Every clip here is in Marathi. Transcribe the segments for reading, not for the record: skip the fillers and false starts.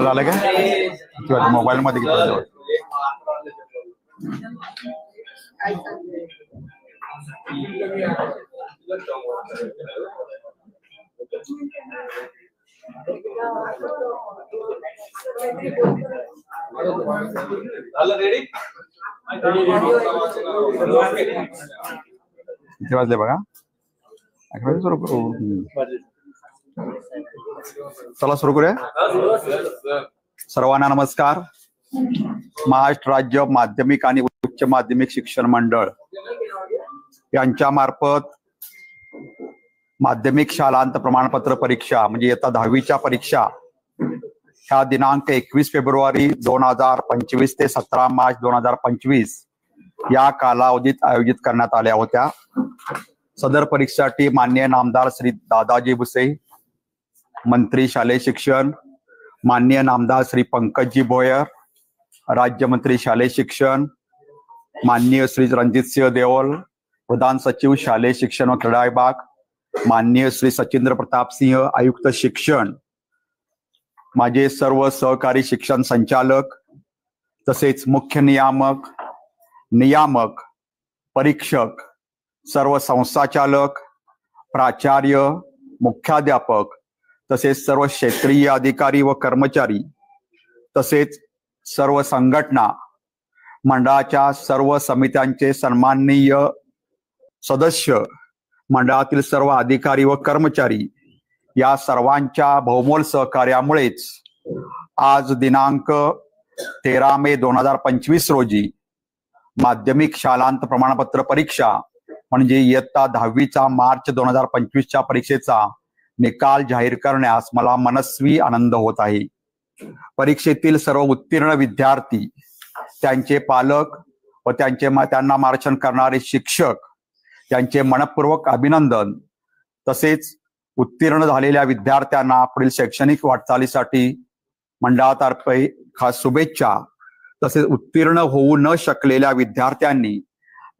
झालं का मोबाईल मध्ये घेतलं किती वाजले बघा. सुरू करू. चला सुरू करूया. सर्वांना नमस्कार. महाराष्ट्र राज्य माध्यमिक आणि उच्च माध्यमिक शिक्षण मंडळ यांच्या मार्फत माध्यमिक शालांत प्रमाणपत्र परीक्षा म्हणजे इयत्ता 10वीच्या परीक्षा ह्या दिनांक 21 फेब्रुवारी 2025 ते 17 मार्च 2025 या कालावधीत आयोजित करण्यात आल्या होत्या. सदर परीक्षेसाठी माननीय नामदार श्री दादाजी भुसे, मंत्री शालेय शिक्षण, माननीय नामदार श्री पंकजी भोयर, राज्यमंत्री शालेय शिक्षण, माननीय श्री रणजितसिंह देओल, प्रधान सचिव शालेय शिक्षण व क्रीडा विभाग, माननीय श्री सचिंद्र प्रताप सिंह, आयुक्त शिक्षण, माझे सर्व सहकारी शिक्षण संचालक तसेच मुख्य नियामक, नियामक, परीक्षक, सर्व संस्थाचालक, प्राचार्य, मुख्याध्यापक तसेच सर्व क्षेत्रीय अधिकारी व कर्मचारी तसेच सर्व संघटना मंडळाच्या सर्व समित्यांचे सन्माननीय सदस्य, मंडळातील सर्व अधिकारी व कर्मचारी या सर्वांच्या बहुमोल सहकार्यामुळेच आज दिनांक 13 मे 2025 रोजी माध्यमिक शालांत प्रमाणपत्र परीक्षा म्हणजे इयत्ता 10वीचा मार्च 2025च्या परीक्षेचा निकाल जाहीर करण्यास मला मनस्वी आनंद होत आहे. परीक्षेतील सर्व उत्तीर्ण विद्यार्थी, त्यांचे पालक व त्यांना मार्गदर्शन करणारे शिक्षक त्यांचे मनपूर्वक अभिनंदन. तसेच उत्तीर्ण झालेल्या विद्यार्थ्यांना पुढील शैक्षणिक वाटचालीसाठी मंडळातर्फे खास शुभेच्छा. तसेच उत्तीर्ण होऊ न शकलेल्या विद्यार्थ्यांनी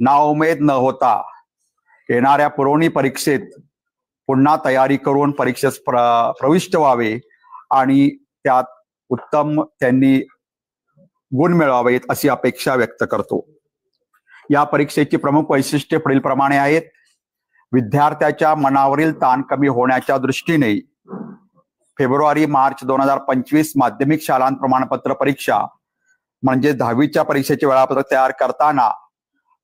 नाउमेद न होता येणाऱ्या पुरवणी परीक्षेत पुन्हा तयारी करून परीक्षेस प्रविष्ट व्हावे आणि त्यात उत्तम त्यांनी गुण मिळवावेत अशी अपेक्षा व्यक्त करतो. या परीक्षेची प्रमुख वैशिष्ट्ये पुढील प्रमाणे आहेत. विद्यार्थ्याच्या मनावरील ताण कमी होण्याच्या दृष्टीने फेब्रुवारी मार्च 2025 माध्यमिक शालांत प्रमाणपत्र परीक्षा म्हणजे 10वीच्या परीक्षेचे वेळापत्रक तयार करताना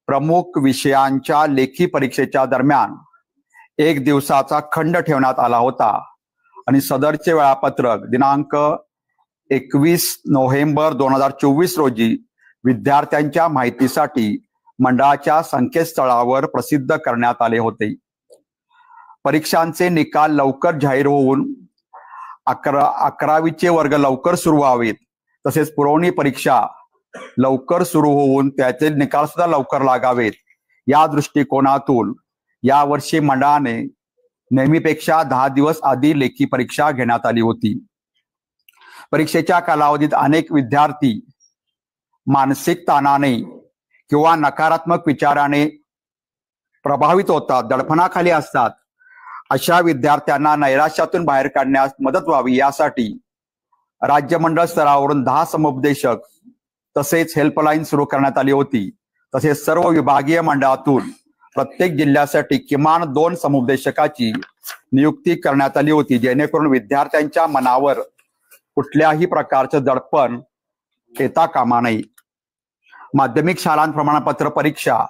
प्रमुख विषयांच्या लेखी परीक्षेच्या दरम्यान 1 दिवसाचा खंड ठेवण्यात आला होता आणि सदरचे वेळापत्रक दिनांक 21 नोव्हेंबर 2024 रोजी विद्यार्थ्यांच्या माहितीसाठी मंडळाच्या संकेतस्थळावर प्रसिद्ध करण्यात आले होते. परीक्षांचे निकाल लवकर जाहीर होऊन 11वीचे वर्ग लवकर सुरू व्हावेत तसेच पुरवणी परीक्षा लवकर सुरू होऊन त्याचे निकाल सुद्धा लवकर लागावेत या दृष्टिकोनातून यावर्षी मंडळाने नेहमीपेक्षा 10 दिवस आधी लेखी परीक्षा घेण्यात आली होती. परीक्षेच्या कालावधीत अनेक विद्यार्थी मानसिक ताणाने किंवा नकारात्मक विचाराने प्रभावित होतात, दडपणाखाली असतात. अशा विद्यार्थ्यांना नैराश्यातून बाहेर काढण्यास मदत व्हावी यासाठी राज्य मंडळ स्तरावरून 10 समुपदेशक तसेच हेल्पलाईन सुरू करण्यात आली होती. तसेच सर्व विभागीय मंडळातून प्रत्येक जिल्ह्यासाठी किमान 2 समुपदेशकाची नियुक्ती करण्यात आली होती, जेणेकरून विद्यार्थ्यांच्या मनावर कुठल्याही प्रकारचं दडपण येता कामा नये. माध्यमिक शालांत प्रमाणपत्र परीक्षा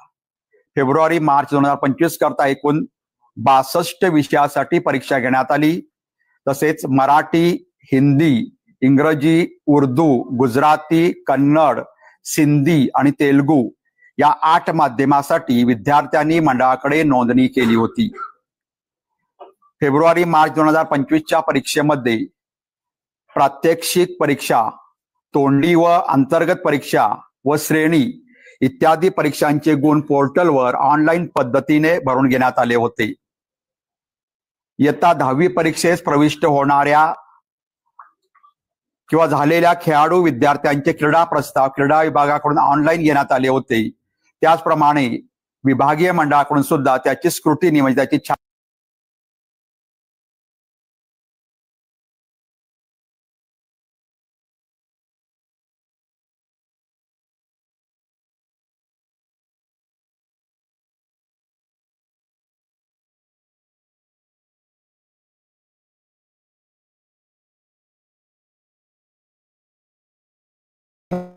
फेब्रुवारी मार्च 2025 करता एकूण 62 विषयासाठी परीक्षा घेण्यात आली. तसेच मराठी, हिंदी, इंग्रजी, उर्दू, गुजराती, कन्नड, सिंधी आणि तेलुगू या 8 माध्यमासाठी विद्यार्थ्यांनी मंडळाकडे नोंदणी केली होती. फेब्रुवारी मार्च 2025च्या परीक्षेमध्ये प्रात्यक्षिक परीक्षा, तोंडी व अंतर्गत परीक्षा व श्रेणी इत्यादी परीक्षांचे गुण पोर्टलवर ऑनलाईन पद्धतीने भरून घेण्यात आले होते. इयत्ता 10वी परीक्षेस प्रविष्ट होणाऱ्या किंवा झालेल्या खेळाडू विद्यार्थ्यांचे क्रीडा प्रस्ताव क्रीडा विभागाकडून ऑनलाईन घेण्यात आले होते। त्याचप्रमाणे विभागीय मंडळाकडून सुद्धा त्याची स्क्रुटिनी म्हणजे त्याची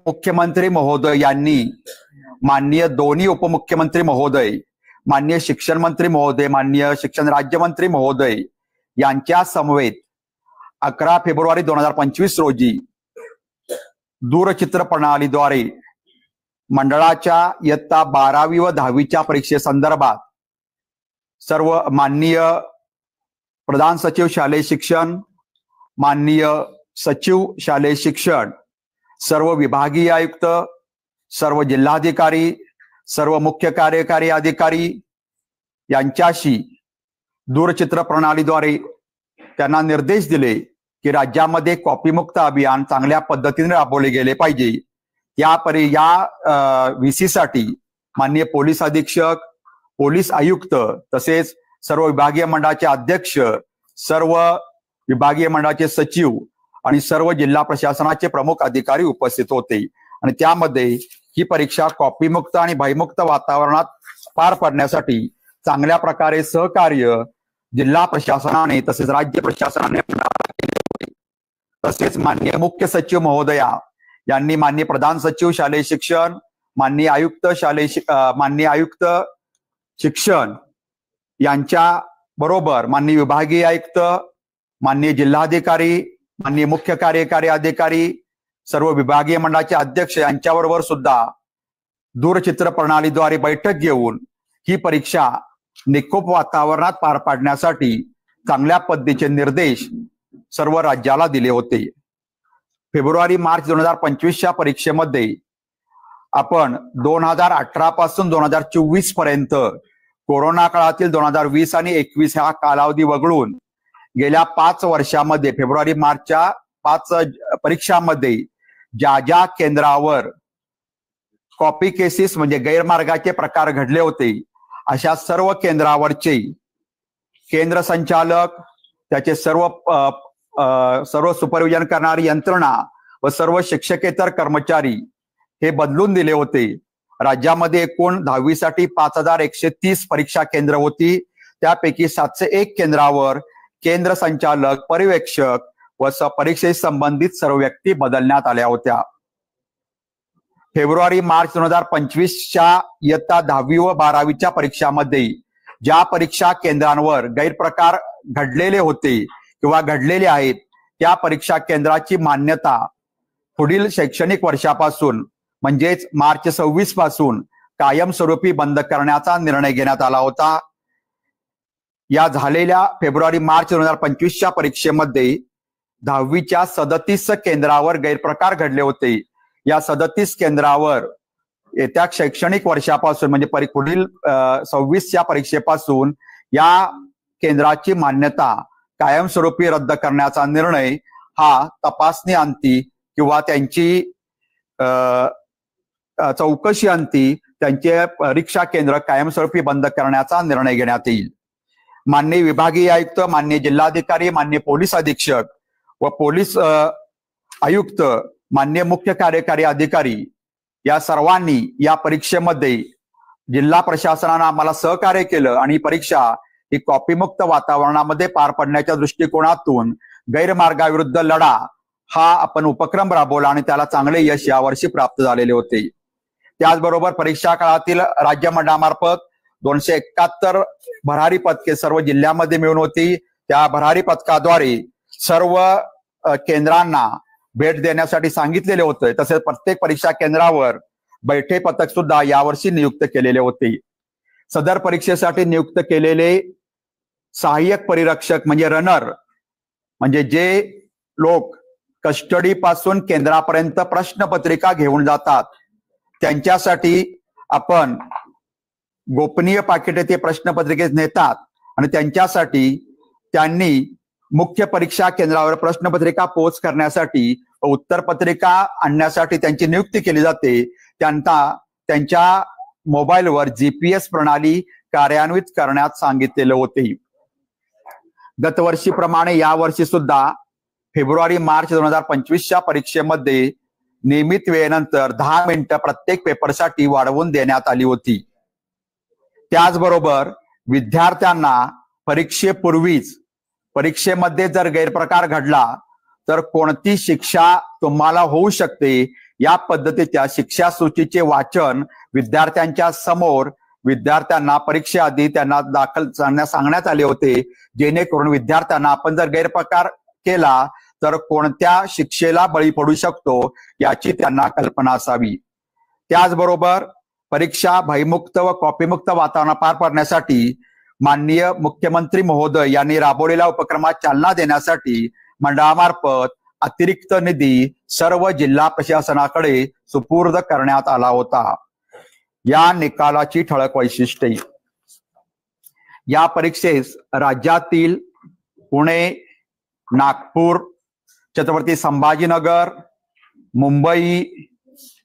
मुख्यमंत्री महोदय यांनी माननीय दोन्ही उपमुख्यमंत्री महोदय, माननीय शिक्षण मंत्री महोदय, माननीय शिक्षण राज्यमंत्री महोदय यांच्या समवेत 11 फेब्रुवारी 2025 रोजी दूरचित्र प्रणालीद्वारे मंडळाच्या इयत्ता 12वी व 10वीच्या परीक्षेसंदर्भात सर्व माननीय प्रधान सचिव शालेय शिक्षण, माननीय सचिव शालेय शिक्षण, सर्व विभागीय आयुक्त, सर्व जिल्हाधिकारी, सर्व मुख्य कार्यकारी अधिकारी यांच्याशी दूरचित्र प्रणालीद्वारे त्यांना निर्देश दिले की राज्यामध्ये कॉपीमुक्त अभियान चांगल्या पद्धतीने राबवले गेले पाहिजे। या VC-साठी माननीय पोलीस अधीक्षक, पोलीस आयुक्त तसेच सर्व विभागीय मंडळाचे अध्यक्ष, सर्व विभागीय मंडळाचे सचिव आणि सर्व जिल्हा प्रशासनाचे प्रमुख अधिकारी उपस्थित होते आणि त्यामध्ये ही परीक्षा कॉपीमुक्त आणि भयमुक्त वातावरणात पार पडण्यासाठी चांगल्या प्रकारे सहकार्य जिल्हा प्रशासनाने तसेच राज्य प्रशासनाने तसेच माननीय मुख्य सचिव महोदया यांनी माननीय प्रधान सचिव शालेय शिक्षण, माननीय आयुक्त शिक्षण यांच्या बरोबर माननीय विभागीय आयुक्त, माननीय जिल्हाधिकारी, माननीय मुख्य कार्यकारी अधिकारी, सर्व विभागीय मंडळाचे अध्यक्ष यांच्याबरोबर सुद्धा दूरचित्र प्रणालीद्वारे बैठक घेऊन ही परीक्षा निकोप वातावरणात पार पाडण्यासाठी चांगल्या पद्धतीचे निर्देश सर्व राज्याला दिले होते। फेब्रुवारी-मार्च 2025च्या परीक्षेमध्ये आपण 2018 पासून 2024 पर्यंत कोरोना काळातील 2020 आणि 2021 हा कालावधी वगळून गेल्या 5 वर्षामध्ये फेब्रुवारी-मार्चच्या 5 परीक्षांमध्ये ज्या केंद्रावर कॉपी केसेस म्हणजे गैरमार्गाचे प्रकार घडले होते अशा सर्व केंद्रावरचे केंद्र संचालक, त्याचे सर्व सुपरविजन करणारी यंत्रणा व सर्व शिक्षकेतर कर्मचारी हे बदलून दिले होते। राज्यामध्ये एकूण 10वीसाठी 5130 परीक्षा केंद्र होती, त्यापैकी 701 केंद्रावर केंद्र संचालक, पर्यवेक्षक व परीक्षेशी संबंधित सर्व व्यक्ती बदलण्यात आल्या होत्या। फेब्रुवारी-मार्च 2025च्या इयत्ता 10वी व 12वीच्या परीक्षामध्ये ज्या परीक्षा केंद्रांवर गैरप्रकार घडलेले होते किंवा घडलेले आहेत त्या परीक्षा केंद्राची मान्यता पुढील शैक्षणिक वर्षापासून म्हणजेच मार्च 26 पासून कायमस्वरूपी बंद करण्याचा निर्णय घेण्यात आला होता। या झालेल्या फेब्रुवारी-मार्च 2025च्या परीक्षेमध्ये 10वीच्या 37 केंद्रावर गैरप्रकार घडले होते। या 37 केंद्रावर येत्या शैक्षणिक वर्षापासून म्हणजे पुढील 26च्या परीक्षेपासून या केंद्राची मान्यता कायमस्वरूपी रद्द करण्याचा निर्णय हा तपासणी अंती किंवा त्यांची चौकशी अंती त्यांचे परीक्षा केंद्र कायमस्वरूपी बंद करण्याचा निर्णय घेण्यात येईल। माननीय विभागीय आयुक्त, माननीय जिल्हाधिकारी, माननीय पोलीस अधीक्षक व पोलीस आयुक्त, माननीय मुख्य कार्यकारी अधिकारी या सर्वांनी या परीक्षेमध्ये जिल्हा प्रशासनाने आम्हाला सहकार्य केलं आणि परीक्षा ही कॉपीमुक्त वातावरणामध्ये पार पडण्याच्या दृष्टिकोनातून गैरमार्गाविरुद्ध लढा हा आपण उपक्रम राबवला आणि त्याला चांगले यश यावर्षी प्राप्त झालेले होते। त्याचबरोबर परीक्षा काळातील राज्य मंडळामार्फत 271 भरारी पदके सर्व जिल्ह्यामध्ये मिळून होती। त्या भरारी पथकाद्वारे सर्व केंद्रांना भेट देण्यासाठी सांगितलेले होते। तसेच प्रत्येक परीक्षा केंद्रावर बैठे पथक सुद्धा यावर्षी नियुक्त केलेले होते। सदर परीक्षेसाठी नियुक्त केलेले सहाय्यक परिरक्षक म्हणजे रनर म्हणजे जे लोक कस्टडी पासून केंद्रापर्यंत प्रश्नपत्रिका घेऊन जातात त्यांच्यासाठी आपण गोपनीय पाकिटे ते प्रश्नपत्रिकेत नेतात आणि त्यांच्यासाठी त्यांनी मुख्य परीक्षा केंद्रावर प्रश्नपत्रिका पोच करण्यासाठी उत्तरपत्रिका आणण्यासाठी त्यांची नियुक्ती केली जाते, त्यांना त्यांच्या मोबाईलवर GPS प्रणाली कार्यान्वित करण्यात सांगितलेले होते. गतवर्षीप्रमाणे यावर्षी सुद्धा फेब्रुवारी-मार्च 2025च्या परीक्षेमध्ये नियमित वेळेनंतर 10 मिनिटं प्रत्येक पेपरसाठी वाढवून देण्यात आली होती. त्याचबरोबर विद्यार्थ्यांना परीक्षेपूर्वीच परीक्षेमध्ये जर गैरप्रकार घडला तर कोणती शिक्षा तुम्हाला होऊ शकते या पद्धतीच्या शिक्षा सूचीचे वाचन विद्यार्थ्यांच्या समोर विद्यार्थ्यांना परीक्षेआधी त्यांना दाखल करण्यास सांगण्यात आले होते, जेणेकरून विद्यार्थ्यांना आपण जर गैरप्रकार केला तर कोणत्या शिक्षेला बळी पडू शकतो याची त्यांना कल्पना असावी. त्याचबरोबर परीक्षा भयमुक्त व कॉपीमुक्त वातावरण पार पाडण्यासाठी माननीय मुख्यमंत्री महोदय यांनी राबवलेल्या उपक्रमात चालना देण्यासाठी मंडळामार्फत अतिरिक्त निधी सर्व जिल्हा प्रशासनाकडे सुपूर्द करण्यात आला होता. या निकालाची ठळक वैशिष्ट्ये. या परीक्षेस राज्यातील पुणे, नागपूर, छत्रपती संभाजीनगर, मुंबई,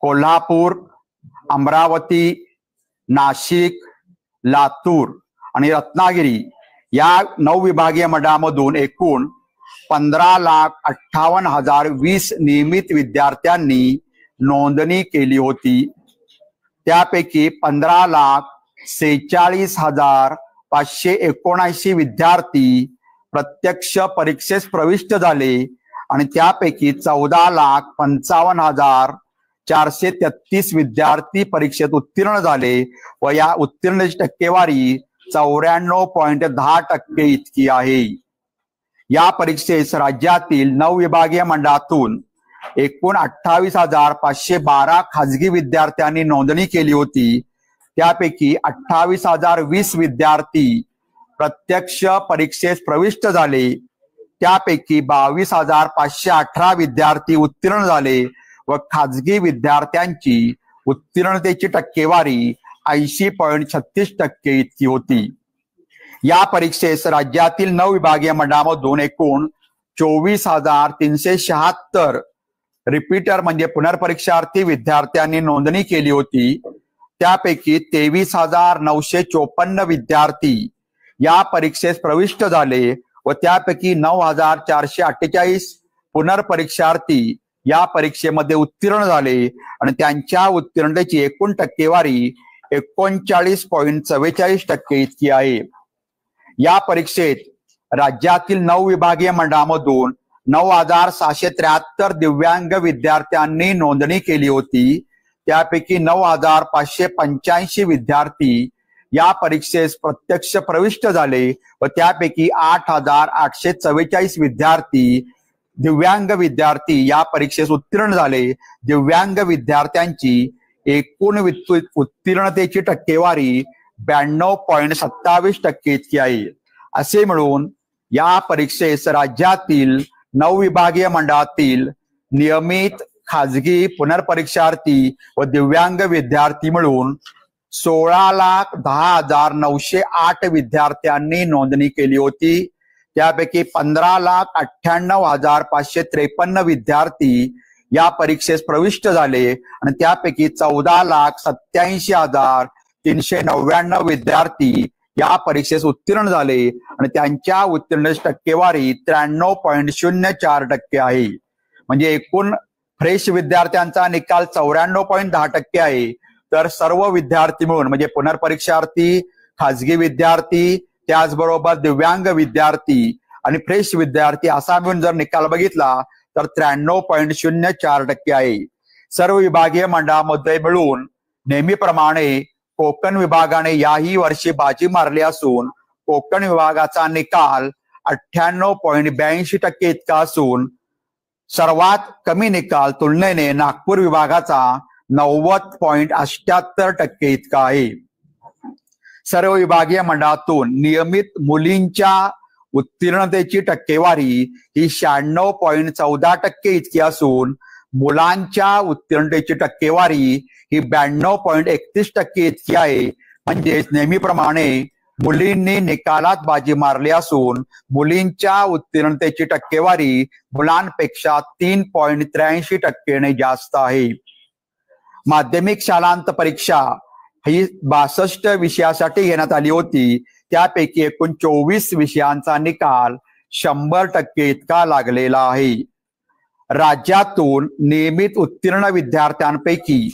कोल्हापूर, अमरावती, नाशिक, लातूर आणि रत्नागिरी या 9 विभागीय मंडळामधून एकूण 15,58,020 नियमित विद्यार्थ्यांनी नोंदणी केली होती. त्यापैकी 15,46,579 विद्यार्थी प्रत्यक्ष परीक्षेस प्रविष्ट झाले आणि त्यापैकी 14,55,433 विद्यार्थी परीक्षेत उत्तीर्ण झाले व या उत्तीर्णाची टक्केवारी 94.10% इतकी आहे. या परीक्षेस राज्यातील 9 विभागीय मंडळातून एकूण 28,512 खाजगी विद्यार्थ्यांनी नोंदणी केली होती. त्यापैकी 28,020 विद्यार्थी प्रत्यक्ष परीक्षेस प्रविष्ट झाले. त्यापैकी 22,518 विद्यार्थी उत्तीर्ण झाले व खाजगी विद्यार्थ्यांची उत्तीर्णतेची टक्केवारी 80.36% इतकी होती. या परीक्षेस राज्यातील 9 विभागीय मंडळामधून एकूण 24,376 रिपीटर म्हणजे पुनर्परीक्षार्थी विद्यार्थ्यांनी नोंदणी केली होती. त्यापैकी 23,954 विद्यार्थी या परीक्षेस प्रविष्ट झाले व त्यापैकी 9,448 पुनर्परीक्षार्थी या परीक्षेमध्ये उत्तीर्ण झाले आणि त्यांच्या उत्तीर्णतेची एकूण टक्केवारी 39.44% इतकी आहे. या परीक्षेत राज्यातील 9 विभागीय मंडळामधून 9,673 दिव्यांग विद्यार्थ्यांनी नोंदणी केली होती. त्यापैकी 9,585 विद्यार्थी या परीक्षेस प्रत्यक्ष प्रविष्ट झाले व त्यापैकी 8,844 विद्यार्थी दिव्यांग विद्यार्थी या परीक्षेस उत्तीर्ण झाले. दिव्यांग विद्यार्थ्यांची एकूण उत्तीर्णतेची टक्केवारी 92.27% इतकी आहे. असे मिळून या परीक्षेस राज्यातील 9 विभागीय मंडळातील नियमित, खाजगी, पुनर्परीक्षार्थी व दिव्यांग विद्यार्थी मिळून 16,10,908 विद्यार्थ्यांनी नोंदणी केली होती. त्यापैकी 15,98,553 विद्यार्थी या परीक्षेस प्रविष्ट झाले आणि त्यापैकी 14,87,399 विद्यार्थी या परीक्षेस उत्तीर्ण झाले आणि त्यांच्या उत्तीर्णतेची टक्केवारी 93.04% आहे. म्हणजे एकूण फ्रेश विद्यार्थ्यांचा निकाल 94.10% आहे. तर सर्व विद्यार्थी मिळून म्हणजे पुनर्परीक्षार्थी, खाजगी विद्यार्थी, त्याचबरोबर दिव्यांग विद्यार्थी आणि फ्रेश विद्यार्थी असा मिळून जर निकाल बघितला तर 93.04% आहे. सर्व विभागीय मंडळामध्ये मिळून नेहमीप्रमाणे कोकण विभागाने याही वर्षी बाजी मारली असून कोकण विभागाचा निकाल 98.82% इतका असून सर्वात कमी निकाल तुलनेने नागपूर विभागाचा 90.78% इतका आहे. सर्व विभागीय मंडळातून नियमित मुलींच्या उत्तीर्णतेची टक्केवारी ही 96.14% इतकी असून मुलांच्या उत्तीर्णतेची टक्केवारी ही 92.31% इतकी आहे. म्हणजेच नेहमीप्रमाणे मुलींनी निकालात बाजी मारली असून मुलींच्या उत्तीर्णतेची टक्केवारी मुलांपेक्षा 3.83% जास्त आहे. माध्यमिक शालांत परीक्षा ही 62 विषयासाठी घेण्यात आली होती. त्यापैकी एकूण 24 विषयांचा निकाल 100% इतका लागलेला आहे. राज्यातून नियमित उत्तीर्ण विद्यार्थ्यांपैकी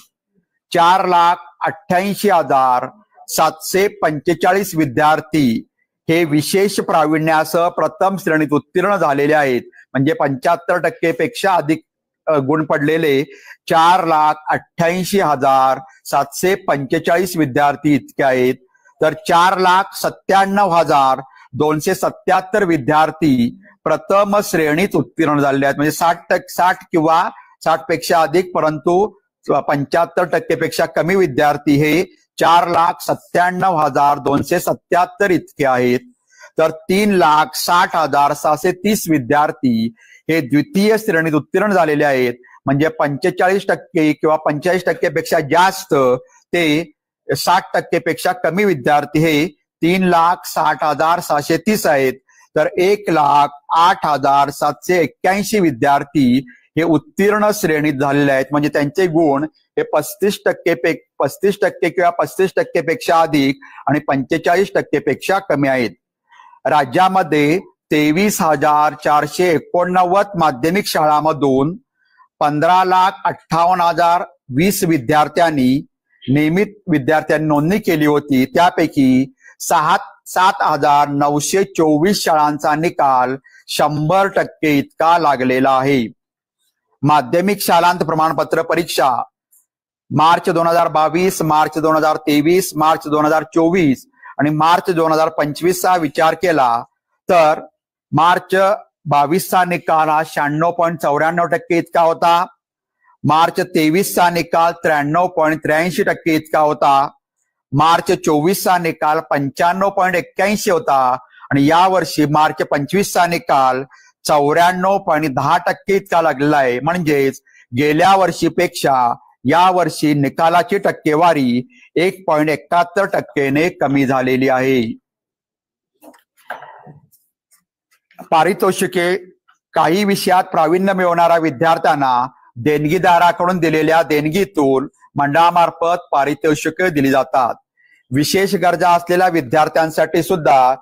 4,88,745 विद्यार्थी हे विशेष प्रावीण्यासह प्रथम श्रेणीत उत्तीर्ण झालेले आहेत. म्हणजे 75% पेक्षा अधिक गुण पडलेले 4,88,745 विद्यार्थी इतके आहेत. तर 4,97,277 विद्यार्थी प्रथम श्रेणीत उत्तीर्ण झालेले आहेत. म्हणजे 60 किंवा 60 पेक्षा अधिक परंतु 75% पेक्षा कमी विद्यार्थी हे 4,97,277 इतके आहेत. तर 3,60,630 विद्यार्थी हे द्वितीय श्रेणीत उत्तीर्ण झालेले आहेत. म्हणजे 45% किंवा 45% पेक्षा जास्त ते 60% पेक्षा कमी विद्यार्थी हे 3,60,630 आहेत. तर 1,08,781 विद्यार्थी हे उत्तीर्ण श्रेणीत झालेले आहेत. म्हणजे त्यांचे गुण हे 35% किंवा 35% पेक्षा अधिक आणि 45% पेक्षा कमी आहेत. राज्यामध्ये 23,489 माध्यमिक शाळांमधून 15,58,020 विद्यार्थ्यांनी नियमित विद्यार्थ्यांनी नोंदणी केली होती. त्यापैकी 7,924 शाळांचा निकाल 100% इतका लागलेला आहे. माध्यमिक शालांत प्रमाणपत्र परीक्षा मार्च 2022, मार्च 2023, मार्च 2024 आणि मार्च 2025 चा विचार केला तर मार्च 22 चा निकाल हा 96.94% इतका होता. मार्च 23 चा निकाल 93.83% इतका होता. मार्च 24 चा निकाल 95.81 होता आणि या वर्षी मार्च 25 चा निकाल 94.10% इतका लागलेला आहे. म्हणजेच गेल्या वर्षीपेक्षा या वर्षी निकालाची टक्केवारी 1.71% कमी झालेली आहे. पारितोषिके काही विषयात प्रावीण्य मिळवणाऱ्या विद्यार्थ्यांना देणगीदाराकडून दिलेल्या देणगीतून मंडळामार्फत पारितोषिके दिली जातात. विशेष गरजा असलेल्या विद्यार्थ्यांसाठी सुद्धा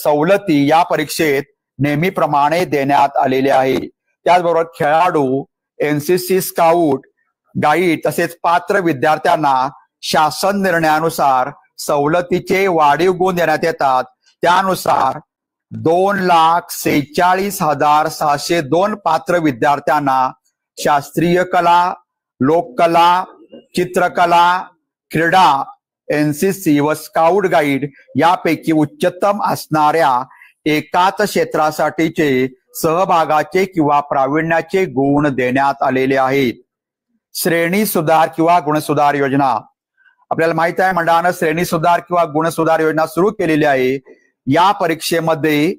सवलती या परीक्षेत नेहमीप्रमाणे देण्यात आलेले आहे. त्याचबरोबर खेळाडू, एनसीसी स्काउट गाईड तसेच पात्र विद्यार्थ्यांना शासन निर्णयानुसार सवलतीचे वाढीव गुण देण्यात येतात. त्यानुसार 2,46,602 पात्र विद्यार्थ्यांना शास्त्रीय कला, लोककला, चित्रकला, क्रीडा, एनसीसी व स्काउट गाईड यापैकी उच्चतम असणाऱ्या एकाच क्षेत्रासाठीचे सहभागाचे किंवा प्रावीण्याचे गुण देण्यात आलेले आहेत. श्रेणी सुधार किंवा गुणसुधार योजना आपल्याला माहित आहे, मंडळानं श्रेणी सुधार किंवा गुणसुधार योजना सुरू केलेली आहे. या परीक्षेमध्ये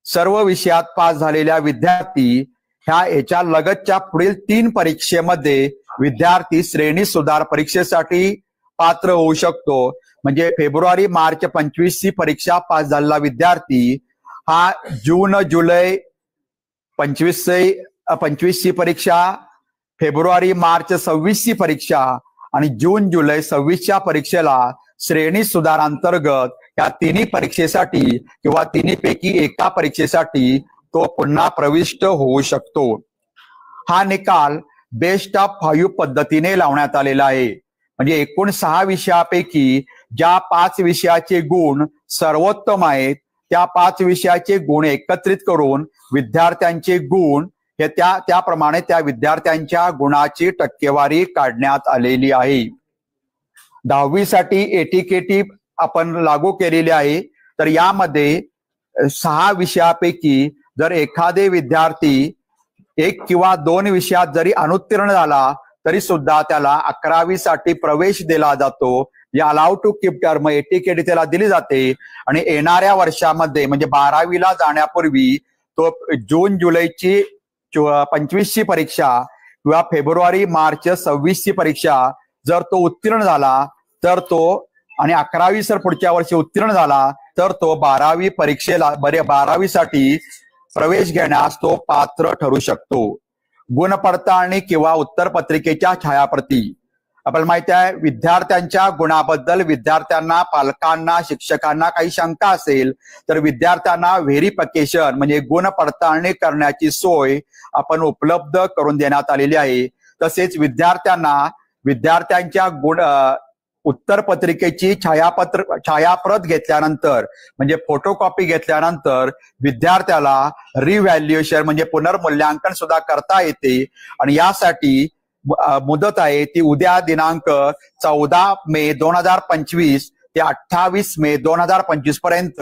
सर्व विषयात पास झालेल्या विद्यार्थी ह्याच्या लगतच्या पुढील 3 परीक्षेमध्ये विद्यार्थी श्रेणी सुधार परीक्षेसाठी पात्र होऊ शकतो. म्हणजे फेब्रुवारी मार्च 25 ची परीक्षा पास झालेला विद्यार्थी हा जून जुलै 25 ची परीक्षा, फेब्रुवारी मार्च 26 ची परीक्षा आणि जून जुलै 26 च्या परीक्षेला श्रेणी सुधार अंतर्गत या तिन्ही परीक्षेसाठी किंवा तिन्हीपैकी एका परीक्षेसाठी तो पुन्हा प्रविष्ट होऊ शकतो. हा निकाल बेस्ट ऑफ 5 पद्धतीने लावण्यात आलेला आहे. म्हणजे एकूण 6 विषयापैकी ज्या 5 विषयाचे गुण सर्वोत्तम आहेत त्या 5 विषयाचे गुण एकत्रित करून विद्यार्थ्यांचे गुण हे त्याप्रमाणे त्या विद्यार्थ्यांच्या गुणाची टक्केवारी काढण्यात आलेली आहे. 10वी साठी एटीकेटी आपण लागू केलेली आहे. तर यामध्ये 6 विषयापैकी जर एखादे विद्यार्थी 1 किंवा 2 विषयात जरी अनुत्तीर्ण झाला तरी सुद्धा त्याला 11वी साठी प्रवेश दिला जातो. या allowed to keep term ATKT त्याला दिली जाते आणि येणाऱ्या वर्षामध्ये म्हणजे 12वीला जाण्यापूर्वी तो जून जुलैची 25 ची परीक्षा किंवा फेब्रुवारी मार्च 26 ची परीक्षा जर तो उत्तीर्ण झाला तर तो आणि 11वी सर पुढच्या वर्षी उत्तीर्ण झाला तर तो 12वी परीक्षेला 12वीसाठी प्रवेश घेण्यास तो पात्र ठरू शकतो. गुणपडताळणी किंवा उत्तरपत्रिकेच्या छायाप्रती. आपल्याला माहिती आहे विद्यार्थ्यांच्या गुणाबद्दल विद्यार्थ्यांना, पालकांना, शिक्षकांना काही शंका असेल तर विद्यार्थ्यांना व्हेरिफिकेशन म्हणजे गुण पडताळणी करण्याची सोय आपण उपलब्ध करून देण्यात आलेली आहे. तसेच विद्यार्थ्यांच्या उत्तरपत्रिकेची छायाप्रत घेतल्यानंतर म्हणजे फोटोकॉपी घेतल्यानंतर विद्यार्थ्याला रिव्हॅल्युएशन म्हणजे पुनर्मूल्यांकन सुद्धा करता येते. आणि यासाठी मुदत आहे ती उद्या दिनांक 14 मे 2025 ते 28 मे 2025 पर्यंत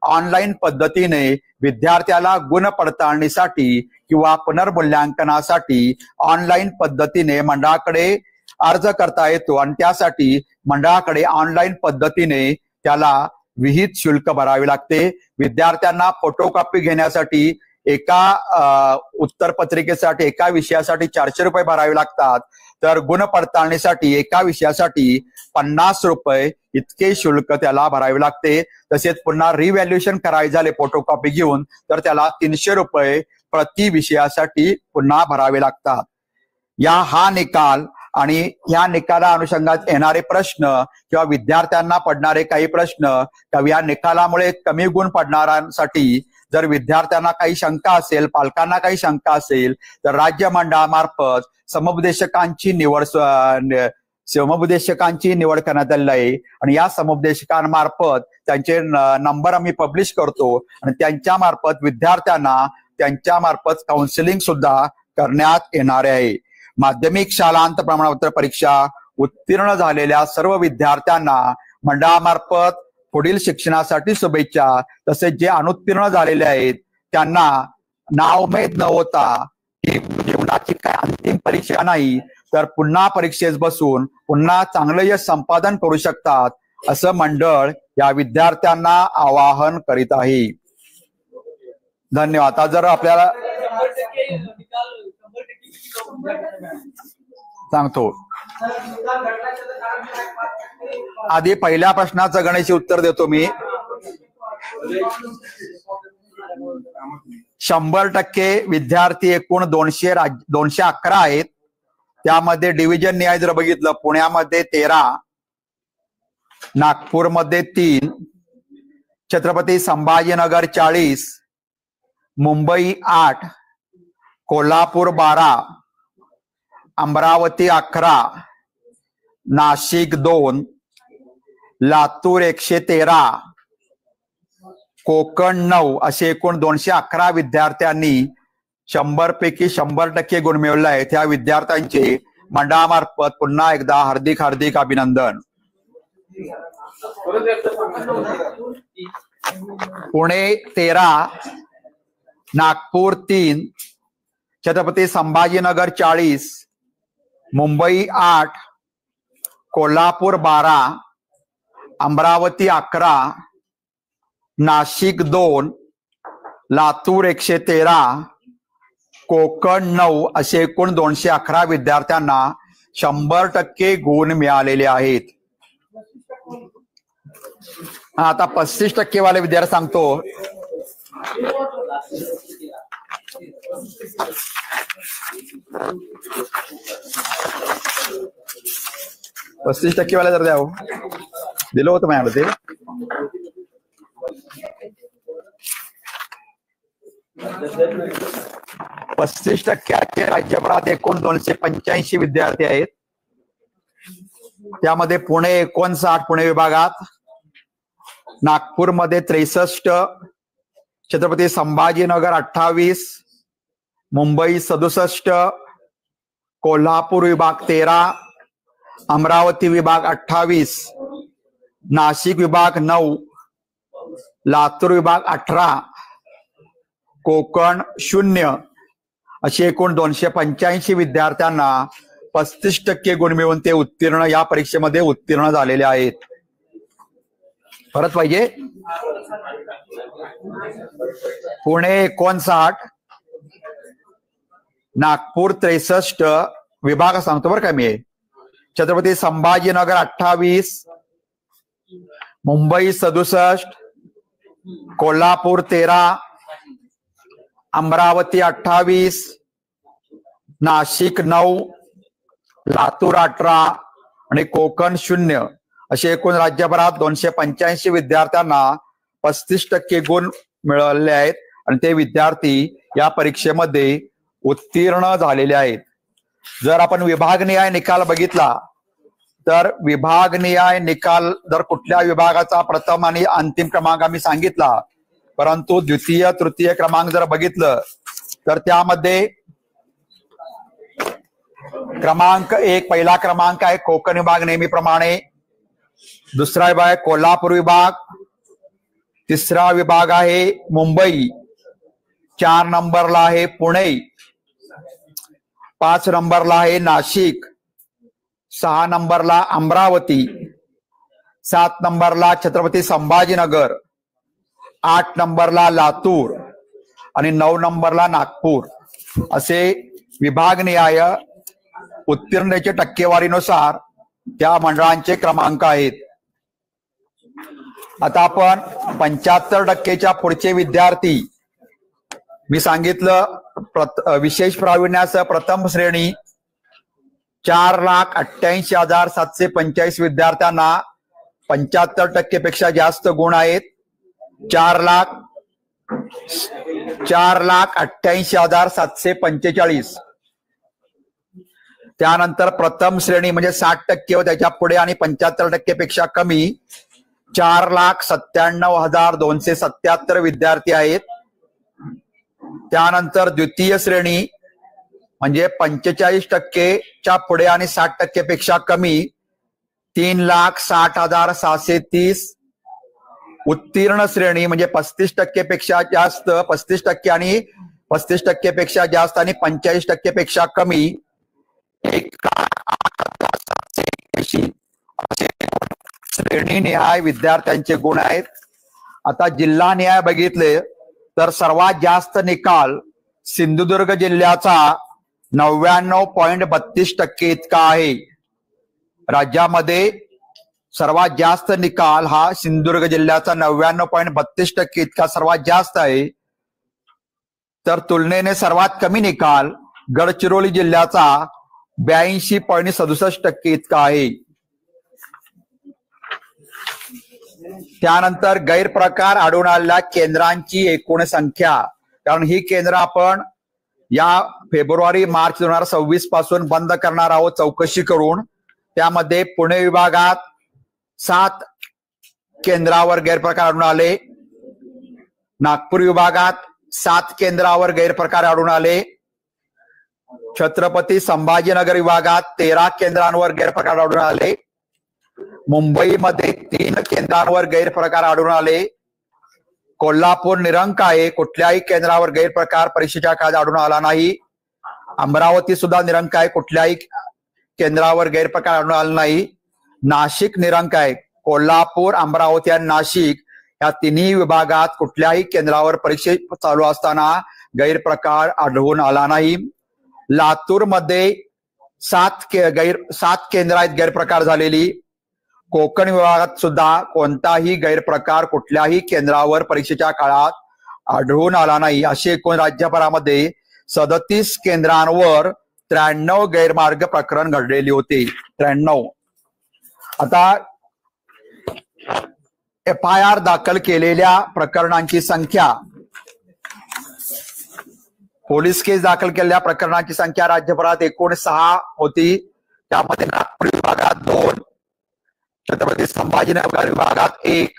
ऑनलाईन पद्धतीने विद्यार्थ्याला गुण पडताळणीसाठी किंवा पुनर्मूल्यांकनासाठी ऑनलाईन पद्धतीने मंडळाकडे अर्ज करता येतो. आणि त्यासाठी मंडळाकडे ऑनलाईन पद्धतीने त्याला विहित शुल्क भरावे लागते. विद्यार्थ्यांना फोटोकॉपी घेण्यासाठी एका उत्तरपत्रिकेसाठी एका विषयासाठी 400 रुपये भरावे लागतात. तर गुण पडताळणीसाठी एका विषयासाठी 50 रुपये इतके शुल्क त्याला भरावे लागते. तसेच पुन्हा रिव्हॅल्युएशन करायचे झाले फोटोकॉपी घेऊन तर त्याला 300 रुपये प्रति विषयासाठी पुन्हा भरावे लागतात. हा निकाल आणि या निकाला अनुषंगात येणारे प्रश्न किंवा विद्यार्थ्यांना पडणारे काही प्रश्न किंवा या निकालामुळे कमी गुण पडणाऱ्यांसाठी जर विद्यार्थ्यांना काही शंका असेल, पालकांना काही शंका असेल तर राज्य मंडळामार्फत समुपदेशकांची निवड करण्यात आलेली आहे. आणि या समुपदेशकांमार्फत त्यांचे नंबर आम्ही पब्लिश करतो आणि त्यांच्या मार्फत विद्यार्थ्यांना त्यांच्या मार्फत काउन्सिलिंग सुद्धा करण्यात येणार आहे. माध्यमिक शालांत प्रमाणपत्र परीक्षा उत्तीर्ण झालेल्या सर्व विद्यार्थ्यांना मंडळामार्फत पुढील शिक्षणासाठी शुभेच्छा. तसेच जे अनुत्तीर्ण झालेले आहेत त्यांना नाउमेद न होता ही जीवनाची काय अंतिम परीक्षा नाही तर पुन्हा परीक्षेस बसून पुन्हा चांगलं यश संपादन करू शकतात असं मंडळ या विद्यार्थ्यांना आवाहन करीत आहे. धन्यवाद. आता जर आपल्याला सांगतो आधी पहिल्या प्रश्नाचं गणेश उत्तर देतो मी. 100% विद्यार्थी एकूण 211 आहेत. त्यामध्ये डिव्हिजन न्याय जर बघितलं पुण्यामध्ये 13, नागपूरमध्ये 3, छत्रपती संभाजीनगर 40, मुंबई 8, कोल्हापूर 12, अमरावती 11, नाशिक 2, लातूर 113, कोकण 9 असे एकूण 211 विद्यार्थ्यांनी 100 पैकी 100% गुण मिळवले आहेत. त्या विद्यार्थ्यांचे मंडळामार्फत पुन्हा एकदा हार्दिक हार्दिक अभिनंदन. पुणे 13, नागपूर 3, छत्रपती संभाजीनगर 40, मुंबई 8, कोल्हापूर 12, अमरावती 11, नाशिक 2, लातूर 113, कोकण 9 असे एकूण 211 विद्यार्थ्यांना 100% गुण मिळालेले आहेत. आता 35% वाले विद्यार्थी सांगतो. 35% वाले जर द्या दिलं होतं माझ्याकडे ते. 35% राज्यभरात एकूण 285 विद्यार्थी आहेत. त्यामध्ये पुणे 59 पुणे विभागात, नागपूरमध्ये 63, छत्रपती संभाजीनगर 28, मुंबई 67, कोल्हापूर विभाग 13, अमरावती विभाग 28, नाशिक विभाग 9, लातूर विभाग 18, कोकण 0 असे एकूण 285 विद्यार्थ्यांना 35% गुण मिळवून ते उत्तीर्ण या परीक्षेमध्ये उत्तीर्ण झालेले आहेत. परत पाहिजे. पुणे 59, नागपूर 63 विभाग सांगतो बरं का मी. छत्रपती संभाजीनगर 28, मुंबई 67, कोल्हापूर 13, अमरावती 28, नाशिक 9, लातूर 18 आणि कोकण 0 असे एकूण राज्यभरात 285 विद्यार्थ्यांना 35% गुण मिळाले आहेत आणि ते विद्यार्थी या परीक्षेमध्ये उत्तीर्ण झालेले आहेत. जर आपण विभागनिहाय निकाल बघितला तर विभागनिहाय निकाल जर कुठल्या विभागाचा प्रथम आणि अंतिम क्रमांक आम्ही सांगितला, परंतु द्वितीय तृतीय क्रमांक जर बघितलं तर त्यामध्ये क्रमांक 1 पहिला क्रमांक आहे कोकण विभाग नेहमीप्रमाणे, दुसरा विभाग आहे कोल्हापूर विभाग, तिसरा विभाग आहे मुंबई, 4 नंबरला आहे पुणे, 5 नंबरला आहे नाशिक, 6 नंबरला अमरावती, 7 नंबरला छत्रपती संभाजीनगर, 8 नंबरला लातूर आणि 9 नंबरला नागपूर असे विभागनिहाय उत्तीर्णतेच्या टक्केवारीनुसार त्या मंडळांचे क्रमांक आहेत. आता आपण 75% पुढचे विद्यार्थी मी सांगितलं विशेष प्रावीण्यासह प्रथम श्रेणी 4,88,745 विद्यार्थ्यांना 75% पेक्षा जास्त गुण आहेत. 4,88,745. त्यानंतर प्रथम श्रेणी म्हणजे 60% व त्याच्या पुढे आणि 75% पेक्षा कमी 4,97,277 विद्यार्थी आहेत. त्यानंतर द्वितीय श्रेणी म्हणजे 45%च्या पुढे आणि 60% पेक्षा कमी 3,60,630. उत्तीर्ण श्रेणी म्हणजे 35% पेक्षा जास्त, 35% आणि 35% पेक्षा जास्त आणि 45% पेक्षा कमी 1,08,781 असे श्रेणीनिहाय विद्यार्थ्यांचे गुण आहेत. आता जिल्हा निहाय बघितले तर सर्वात जास्त निकाल सिंधुदुर्ग जिल्ह्याचा 99.32% इतका आहे. राज्यामध्ये सर्वात जास्त निकाल हा सिंधुदुर्ग जिल्ह्याचा 99.32% इतका सर्वात जास्त आहे. तर तुलनेने सर्वात कमी निकाल गडचिरोली जिल्ह्याचा 82.67% इतका आहे. त्यानंतर गैरप्रकार आढळून आलेल्या केंद्रांची एकूण संख्या, कारण ही केंद्र आपण या फेब्रुवारी मार्च 2026 पासून बंद करणार आहोत चौकशी करून. त्यामध्ये पुणे विभागात 7 केंद्रावर गैरप्रकार आढळून आले, नागपूर विभागात 7 केंद्रावर गैरप्रकार आढळून आले, छत्रपती संभाजीनगर विभागात 13 केंद्रांवर गैरप्रकार आढळून आले, मुंबईमध्ये 3 केंद्रांवर गैरप्रकार आढळून आले, कोल्हापूर निरंक आहे, कुठल्याही केंद्रावर गैरप्रकार परीक्षेच्या काळात आढळून आला नाही, अमरावती सुद्धा निरंक आहे, कुठल्याही केंद्रावर गैरप्रकार आढळून आला नाही, नाशिक निरंक आहे, कोल्हापूर, अमरावती आणि नाशिक या तिन्ही विभागात कुठल्याही केंद्रावर परीक्षा चालू असताना गैरप्रकार आढळून आला नाही. लातूरमध्ये 7 केंद्र आहेत गैरप्रकार झालेली. कोकण विभागात सुद्धा कोणताही गैरप्रकार कुठल्याही केंद्रावर परीक्षेच्या काळात आढळून आला नाही. असे एकूण राज्यभरामध्ये 37 केंद्रांवर 93 गैरमार्ग प्रकरण घडलेली होती. 93. आता FIR दाखल केलेल्या प्रकरणांची संख्या, पोलीस केस दाखल केलेल्या प्रकरणांची संख्या राज्यभरात एकूण 6 होती. त्यामध्ये नागपूर विभागात 2, छत्रपती संभाजीनगर विभागात 1,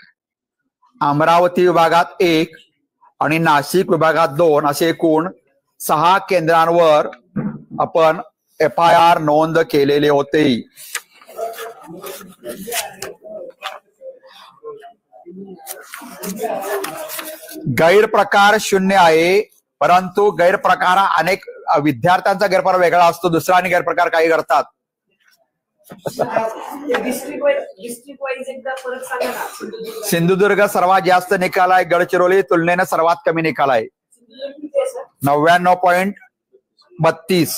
अमरावती विभागात 1 आणि नाशिक विभागात 2 असे एकूण 6 केंद्रांवर आपण FIR नोंद केलेले होते. गैरप्रकार 0 आहे, परंतु गैरप्रकार अनेक विद्यार्थ्यांचा गैरप्रकार वेगळा असतो, दुसरा आणि गैरप्रकार काही करतात. सिंधुदुर्ग सर्वात जास्त निकाल आहे, गडचिरोली तुलनेने सर्वात कमी निकाल आहे 99.32,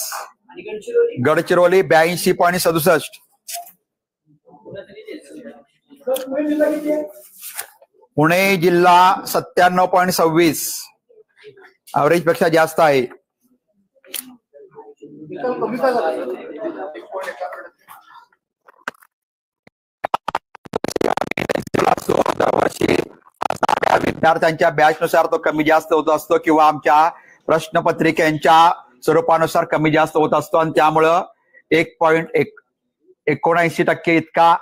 गडचिरोली 82.67. पुणे जिल्हा 97.26 ऍव्हरेज पेक्षा जास्त आहे. विद्यार्थ्यांच्या बॅचनुसार तो कमी जास्त होत असतो किंवा आमच्या प्रश्नपत्रिकेच्या स्वरूपानुसार कमी जास्त होत असतो आणि त्यामुळं 1.79% इतका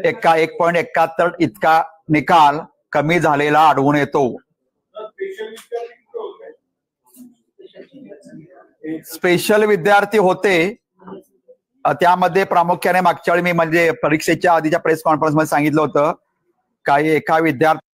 1.71 इतका निकाल कमी झालेला आढळून येतो. स्पेशल विद्यार्थी होते त्यामध्ये प्रामुख्याने मागच्या वेळी मी म्हणजे परीक्षेच्या आधीच्या प्रेस कॉन्फरन्स मध्ये सांगितलं होतं काही एका विद्यार्थी